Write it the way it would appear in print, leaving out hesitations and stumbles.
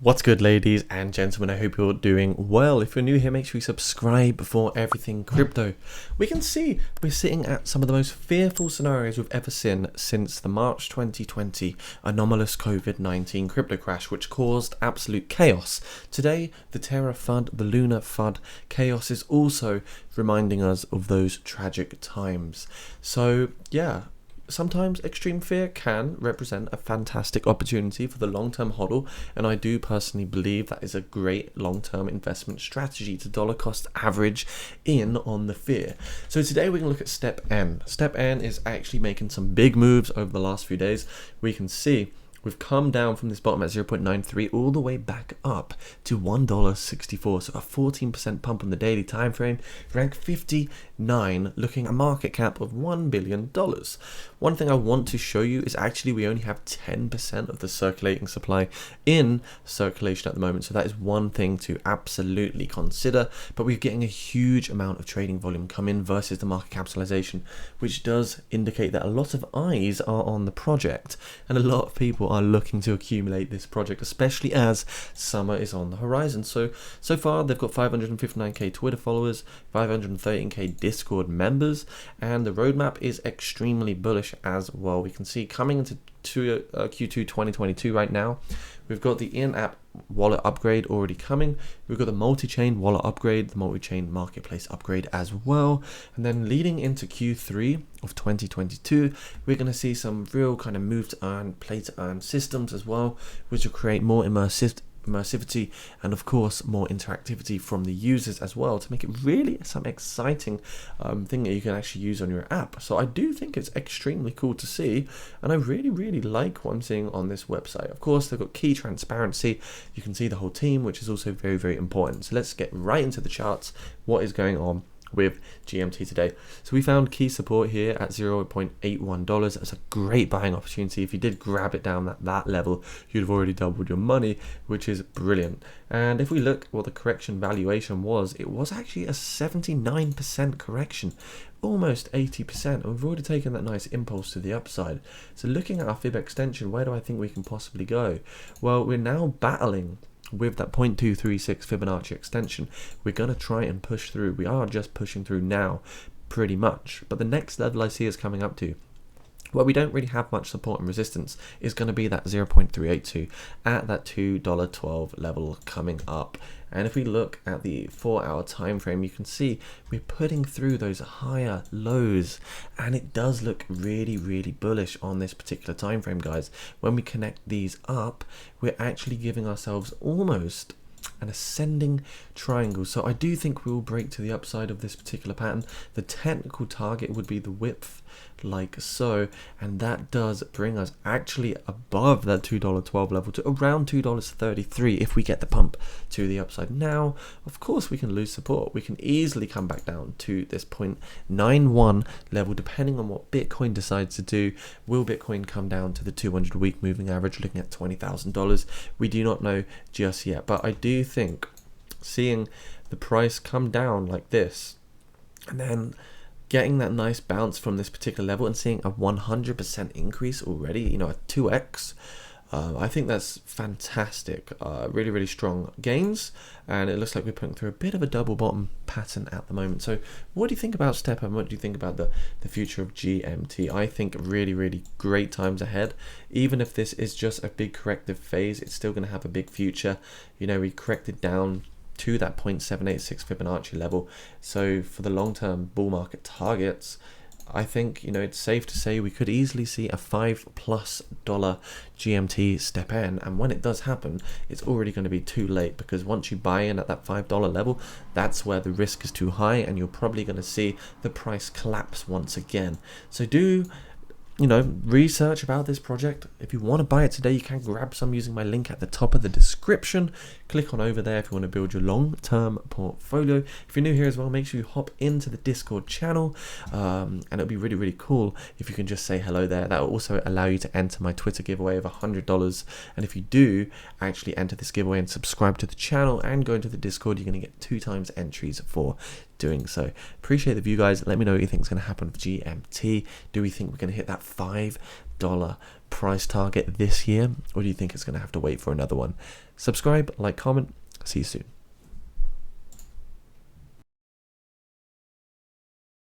What's good, ladies and gentlemen? I hope you're doing well. If you're new here, make sure you subscribe for everything crypto. We can see we're sitting at some of the most fearful scenarios we've ever seen since the March 2020 anomalous COVID-19 crypto crash, which caused absolute chaos. Today, the Terra FUD, the Lunar FUD chaos is also reminding us of those tragic times. So, yeah. Sometimes extreme fear can represent a fantastic opportunity for the long-term hodl, and I do personally believe that is a great long-term investment strategy to dollar cost average in on the fear. So today we're going to look at STEPN. STEPN is actually making some big moves over the last few days. We can see we've come down from this bottom at 0.93 all the way back up to $1.64, so a 14% pump on the daily time frame. Rank 59, looking at a market cap of $1 billion. One thing I want to show you is actually we only have 10% of the circulating supply in circulation at the moment, so that is one thing to absolutely consider. But we're getting a huge amount of trading volume come in versus the market capitalization, which does indicate that a lot of eyes are on the project and a lot of people are looking to accumulate this project, especially as summer is on the horizon. So far they've got 559k Twitter followers, 513k Discord members, and the roadmap is extremely bullish as well. We can see coming into Q2 2022 right now, we've got the in-app wallet upgrade already coming. We've got the multi-chain wallet upgrade, the multi-chain marketplace upgrade as well. And then leading into Q3 of 2022, we're going to see some real kind of move to earn, play to earn systems as well, which will create more immersivity and of course more interactivity from the users as well, to make it really some exciting thing that you can actually use on your app. So I do think it's extremely cool to see, and I really like what I'm seeing on this website. Of course, they've got key transparency. You can see the whole team, which is also very important. So let's get right into the charts. What is going on with GMT today? So we found key support here at $0.81. That's a great buying opportunity. If you did grab it down at that level, you'd have already doubled your money, which is brilliant. And if we look what the correction valuation was, it was actually a 79% correction, almost 80%, and we've already taken that nice impulse to the upside. So looking at our fib extension, where do I think we can possibly go? Well, we're now battling with that 0.236 Fibonacci extension. We're going to try and push through. We are just pushing through now pretty much, but the next level I see is coming up to, well, we don't really have much support and resistance, is going to be that 0.382 at that $2.12 level coming up. And if we look at the 4-hour time frame, you can see we're putting through those higher lows, and it does look really bullish on this particular time frame, guys. When we connect these up, we're actually giving ourselves almost an ascending triangle. So I do think we will break to the upside of this particular pattern. The technical target would be the width, like so, and that does bring us actually above that $2.12 level to around $2.33 if we get the pump to the upside. Now, of course, we can lose support. We can easily come back down to this 0.91 level, depending on what Bitcoin decides to do. Will Bitcoin come down to the 200-week moving average, looking at $20,000? We do not know just yet, but I do think seeing the price come down like this, and then getting that nice bounce from this particular level and seeing a 100% increase already, a 2x, I think that's fantastic. Really strong gains, and it looks like we're putting through a bit of a double bottom pattern at the moment. So what do you think about STEPN? What do you think about the future of GMT? I think really great times ahead. Even if this is just a big corrective phase, it's still going to have a big future. We corrected down to that 0.786 Fibonacci level. So for the long-term bull market targets, I think it's safe to say we could easily see a $5+ GMT STEPN, and when it does happen, it's already going to be too late, because once you buy in at that $5 level, that's where the risk is too high, and you're probably going to see the price collapse once again. So do research about this project. If you want to buy it today, you can grab some using my link at the top of the description. Click on over there if you want to build your long-term portfolio. If you're new here as well, make sure you hop into the Discord channel, and it'll be really cool if you can just say hello there. That will also allow you to enter my Twitter giveaway of $100, and if you do actually enter this giveaway and subscribe to the channel and go into the Discord, you're going to get 2 times entries for doing so. Appreciate the view, guys. Let me know what you think is going to happen with GMT. Do we think we're going to hit that $5 price target this year, or do you think it's going to have to wait for another one? Subscribe, like, comment. See you soon.